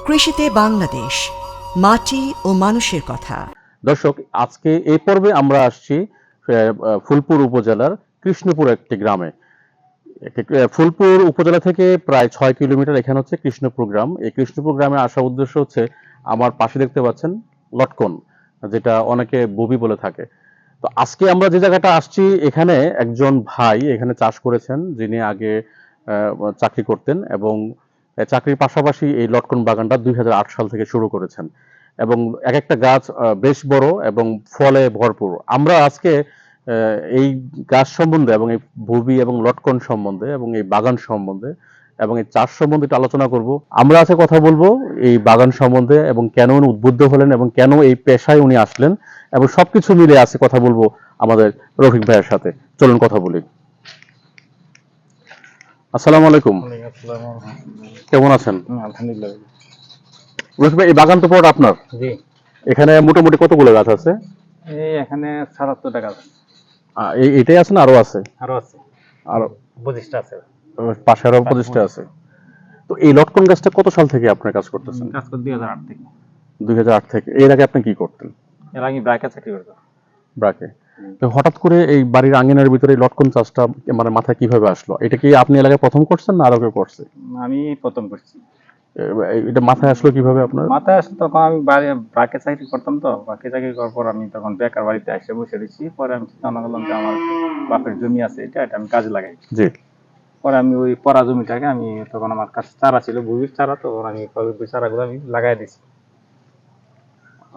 কৃষিতে বাংলাদেশ, মাটি ও মানুষের কথা। দর্শক, আজকে এই পর্বে আমরা আসছি ফুলপুর উপজেলার কৃষ্ণপুর একটি গ্রামে। ফুলপুর উপজেলা থেকে প্রায় 6 কিলোমিটার এখানে হচ্ছে কৃষ্ণপুর গ্রাম। এই কৃষ্ণপুর গ্রামে আসার উদ্দেশ্য হচ্ছে, আমার পাশে দেখতে পাচ্ছেন লটকন, যেটা অনেকে ববি বলে থাকে। তো আজকে আমরা যে জায়গাটা আসছি, এখানে একজন ভাই এখানে চাষ করেছেন, যিনি আগে চাকরি করতেন এবং চাকরির পাশাপাশি এই লটকন বাগানটা 2008 সাল থেকে শুরু করেছেন এবং এক একটা গাছ বেশ বড় এবং ফলে ভরপুর। আমরা আজকে এই গাছ সম্বন্ধে এবং এই ভুবি এবং লটকন সম্বন্ধে এবং এই বাগান সম্বন্ধে এবং এই চাষ সম্বন্ধে একটু আলোচনা করব। আমরা আজকে কথা বলবো এই বাগান সম্বন্ধে এবং কেন উনি উদ্বুদ্ধ হলেন এবং কেন এই পেশায় উনি আসলেন এবং সবকিছু মিলে আজকে কথা বলবো আমাদের রফিক ভাইয়ের সাথে। চলুন কথা বলি। আসসালামু আলাইকুম। কেমন আছেন? আলহামদুলিল্লাহ। রফিক ভাই, এই বাগান তো পুরোটা আপনার? জি। এখানে মোটামুটি কতগুলো গাছ আছে? এই এখানে ৭৭ টাকা আছে। এটাই আছে না আরো আছে? আরো আছে, আরো 25টা আছে। পাশে আরো 25টা আছে। তো এই লটকন গাছটা কত সাল থেকে আপনার কাজ করতেছেন? কাজ করি 2008 থেকে। 2008 থেকে। এর আগে আপনি কি করতেন? এর আগে ব্রাকে চাকরি করতাম। ব্রাকে। তো হঠাৎ করে এই বাড়ির আঙ্গিনার ভিতরে এই লটকন চাষটা মানে মাথায় কিভাবে আসলো? এটা কি আপনি এলাকায় প্রথম করছেন না আরো কেউ করছে? আমি প্রথম করছি। এটা মাথায় আসলো কিভাবে আপনার? মাথায় আসলে তখন আমি ব্রাকে চাকরি করতাম, তো ব্রাকে চাকরি করার পর আমি তখন বেকার বাড়িতে এসে বসে রয়েছি। পরে আমি চিন্তা করলাম যে আমার বাপের জমি আছে, এটা আমি কাজে লাগাই। জি। পরে আমি ওই পরা জমিটাকে আমি তখন আমার কাছে চারা ছিল, ভুবির চারা, তো আমি ওই চারাগুলো আমি লাগাই দিছি।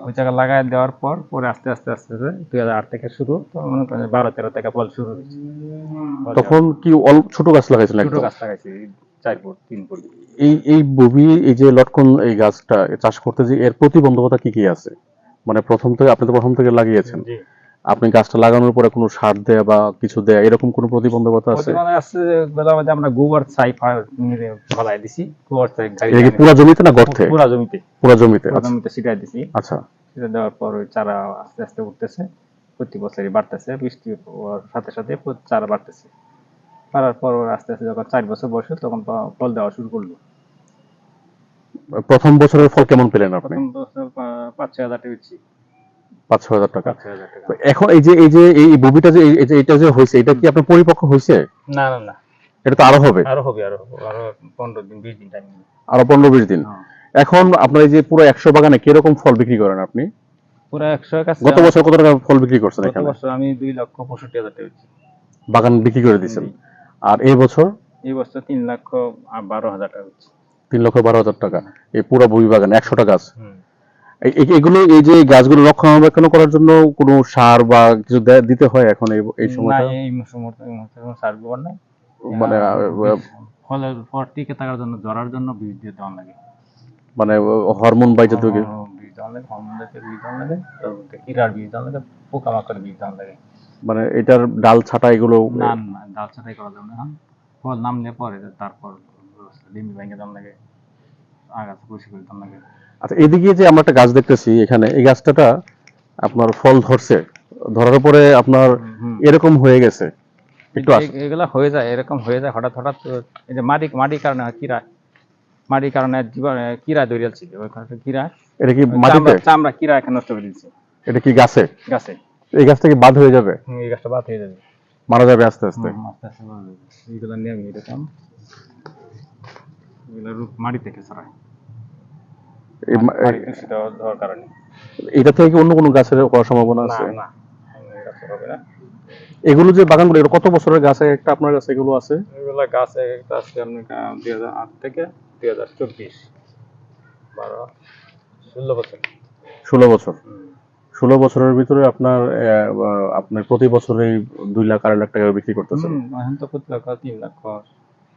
ওই জায়গা লাগাই দেওয়ার পর পরে আস্তে আস্তে 2008 থেকে শুরু, তো মনে করেন 12-13 থেকে ফল শুরু হয়েছে। তখন কি ছোট গাছ লাগাইছিলেন? ছোট গাছ লাগাইছি 4 ফুট 3 ফুট। এই ববি, এই যে লটকন এই গাছটা চাষ করতে যে এর প্রতিবন্ধকতা কি কি আছে? মানে আপনি তো প্রথম থেকে লাগিয়েছেন, জি। আপনি গাছটা লাগানোর পরে কোনো সার দেয়া বা কিছু দেয়া এরকম কোনো প্রতিবন্ধকতা আছে? প্রতিবন্ধক আছে বলতে আমরা গোবর ছাই ফলাই দিছি। গোবর ছাই এটা কি পুরো জমিতে না গর্তে? পুরো জমিতে। পুরো জমিতে। পুরো জমিতে ছিটাই দিছি। আচ্ছা। সেটা দেওয়ার পর ওই চারা আস্তে আস্তে উঠতেছে, প্রতি বছরই বাড়তেছে, বৃষ্টি হওয়ার সাথে সাথে চারা বাড়তেছে। বাড়ার পর আস্তে আস্তে যখন 4 বছর বয়স হলো, তখন ফল দেওয়া শুরু করলো। প্রথম বছরের ফল কেমন পেলেন আপনি? প্রথম বছর 5-6 হাজার টাকা পেয়েছি। 5-6 হাজার টাকা। 5-6 হাজার টাকা। তো এখন এই ববিটা যে এটা যে হয়েছে, এটা কি আপনার পরিপক্ক হয়েছে? না না না, এটা তো আরো হবে। আরো 15 দিন 20 দিন টাইম নেবে। আরো 15-20 দিন। এখন আপনার এই যে পুরো 100 বাগানে কিরকম ফল বিক্রি করেন আপনি? পুরো 100 কাছে। গত বছর কত টাকা ফল বিক্রি করছেন এখানে? গত বছর আমি 2,65,000 টাকা পেয়েছি। বাগান বিক্রি করে দিয়েছেন। আর এই বছর? এই বছর 3,12,000 টাকা পেয়েছি। 3,12,000 টাকা এই পুরো ববি বাগান 100টা গাছ। এগুলো এই যে গাছগুলো রক্ষণাবেক্ষণ করার জন্য কোনো সার বা কিছু দিতে হয় এখন এই সময়টা? না, এই মুহূর্তে সার ব্যবহার নাই। মানে ফলের পর টিকে থাকার জন্য, ধরার জন্য বীজ দিয়ে দেওয়া লাগে। মানে হরমোন বা জাতীয় বীজ দেওয়া লাগে, হরমোন জাতীয় বীজ দেওয়া লাগে, কীড়ার বীজ দেওয়া লাগে, পোকামাকড়ের বীজ দেওয়া লাগে। মানে এটার ডাল ছাটা এগুলো? না না, ডাল ছাটাই করা যাবে না। ফল নামলে পরে তারপর ডিমি ভেঙে দেওয়া লাগে, আগাছা পরিষ্কার করে দেওয়া লাগে। আচ্ছা, এদিকে যে আমরা একটা গাছ দেখতেছি এখানে, এই গাছটা আপনার ফল ধরছে, ধরার পরে আপনার এরকম হয়ে গেছে একটু এগুলা হয়ে যায়, এরকম হয়ে যায় হঠাৎ হঠাৎ। এই যে মাটির কারণে হয়, মাটির কারণে কিরা দৌড়িয়াল ছিল, কিরা। এটা কি মাটিতে চামড়া কিরা এখানে নষ্ট করে দিচ্ছে। এটা কি গাছে? গাছে। এই গাছটা কি বাদ হয়ে যাবে? এই গাছটা বাদ হয়ে যাবে, মারা যাবে আস্তে আস্তে। আস্তে আস্তে মারা যাবে। এইগুলা নিয়ে আমি এরকম এগুলা রূপ মাটি থেকে ছড়ায়, দূষিত হওয়ার কারণে। এটা থেকে অন্য কোনো গাছের হওয়ার সম্ভাবনা আছে? না, গাছের হবে না। এগুলো যে বাগানগুলো, এটা কত বছরের গাছ একটা আপনার কাছে এগুলো আছে? এগুলা গাছ একটা আছে আপনার 2008 থেকে 2024, 16 বছর। 16 বছর। 16 বছরের ভিতরে আপনার প্রতি বছরেই 2 লাখ 2.5 লাখ টাকা বিক্রি করতেছেন। এখন তো প্রতি লাখ 3 লাখ।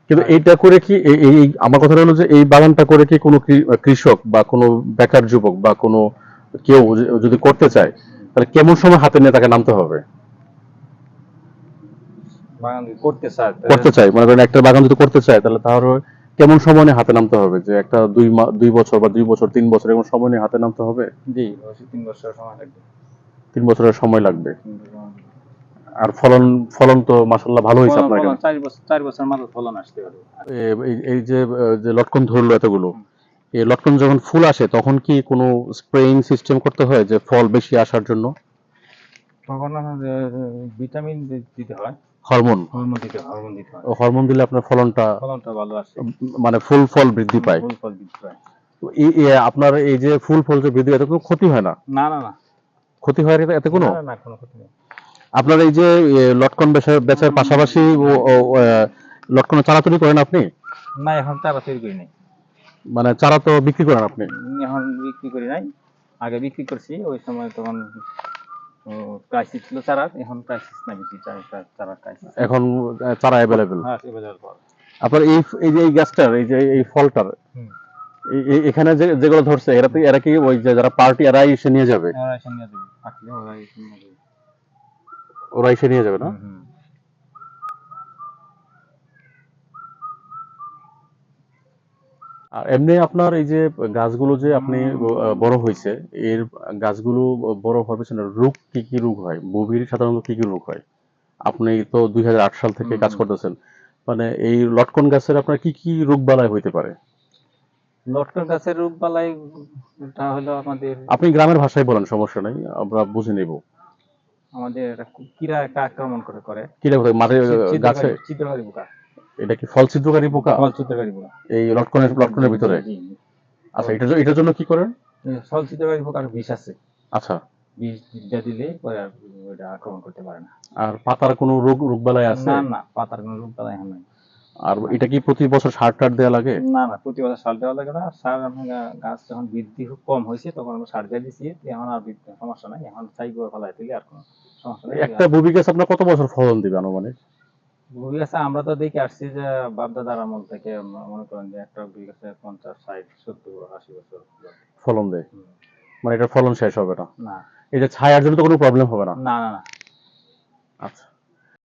কিন্তু এইটা করে কি এই আমার কথা হলো যে এই বাগানটা করে কি কোনো কৃষক বা কোনো বেকার যুবক বা কোনো কেউ যদি করতে চায়, তাহলে কেমন সময় হাতে নিয়ে তাকে নামতে হবে? বাগান করতে চায় মনে করেন একটা বাগান যদি করতে চায়, তাহলে কেমন সময় নিয়ে হাতে নামতে হবে? যে একটা 2 বছর বা 2 বছর 3 বছর এমন সময় নিয়ে হাতে নামতে হবে? জি, অবশ্যই 3 বছর সময় লাগবে। 3 বছরের সময় লাগবে। আর ফলন তো মাশাআল্লাহ ভালো হয়েছে আপনার এখানে। 4 বছর মাত্র ফলন আসতে পারে। এই যে লটকন ধরলো এতগুলো, এই লটকন যখন ফুল আসে তখন কি কোনো স্প্রেইং সিস্টেম করতে হয় যে ফল বেশি আসার জন্য? তখন আমাদের ভিটামিন দিতে হয়, হরমোন? হরমোন দিতে হয়। হরমোন দিলে আপনার ফলনটা ফলনটা ভালো আসে, মানে ফুল ফল বৃদ্ধি পায়। ফুল ফল বৃদ্ধি পায়। তো আপনার এই যে ফুল ফল যে বৃদ্ধি পায় এতে কোনো ক্ষতি হয় না? না না না, ক্ষতি হয় এতে কোনো? না না না, কোনো ক্ষতি নেই। আপনার এই যে লটকন বেচার পাশাপাশি লটকনের চারা তৈরি করেন আপনি? না, এখন চারা তৈরি করি নাই। মানে চারা তো বিক্রি করেন আপনি? এখন বিক্রি করি নাই, আগে বিক্রি করছি। ওই সময় তখন ক্রাইসিস ছিল চারার, এখন ক্রাইসিস না, বেশি চারা ক্রাইসিস এখন চারা অ্যাভেলেবেল? হ্যাঁ, এবার পর। আপনার এই যে এই গাছটার এই যে এই ফলটার এখানে যেগুলো ধরছে এরা কি ওই যে যারা পার্টি এরাই এসে নিয়ে যাবে? ওরা এসে নিয়ে যাবে, আসলে ওরা এসে নিয়ে যাবে। ওরা এসে নিয়ে যাবে না? আর এমনি আপনার এই যে গাছগুলো যে আপনি বড় হয়েছে, এর গাছগুলো বড় হওয়ার পেছনে রোগ কি কি রোগ হয়, বভির সাধারণত কি কি রোগ হয়? আপনি তো 2008 সাল থেকে কাজ করতেছেন, মানে এই লটকন গাছের আপনার কি কি রোগ বালাই হইতে পারে? লটকন গাছের রোগ বালাইটা হলো আমাদের, আপনি গ্রামের ভাষায় বলেন, সমস্যা নাই, আমরা বুঝে নেব। আমাদের কিরা একটা আক্রমণ করে কিরা কোথায় মাঠে গাছে? ছিদ্রকারী পোকা। এটা কি ফল ছিদ্রকারী পোকা? ফল ছিদ্রকারী পোকা এই লটকনের ভিতরে? জি, জি। আচ্ছা, এটার জন্য কি করেন? ফল ছিদ্রকারী পোকার বিষ আছে, আচ্ছা। বিষ দিয়ে দিলে পরে আর ওইটা আক্রমণ করতে পারে না। আর পাতার কোনো রোগবালাই আছে? না না, পাতার কোনো রোগ বালাই এখন নাই। আর এটা কি প্রতি বছর সার টার দেওয়া লাগে? না না, প্রতি বছর সার দেওয়া লাগে না। সার গাছ যখন বৃদ্ধি খুব কম হয়েছে তখন আমরা সার দিয়ে দিচ্ছি, এখন আর সমস্যা নাই। এখন চাই করে ফেলাই দিলে আর কোনো সমস্যা নেই। একটা ববি গাছ আপনার কত বছর ফলন দিবে আনুমানিক? ববি গাছে আমরা তো দেখে আসছি যে বাপদাদার আমল থেকে মনে করেন যে একটা ববি গাছে 50, 60, 70, 80 বছর ফলন দেয়? মানে এটা ফলন শেষ হবে না? না এই যে ছায়ার জন্য তো কোনো প্রবলেম হবে না? না না না। আচ্ছা।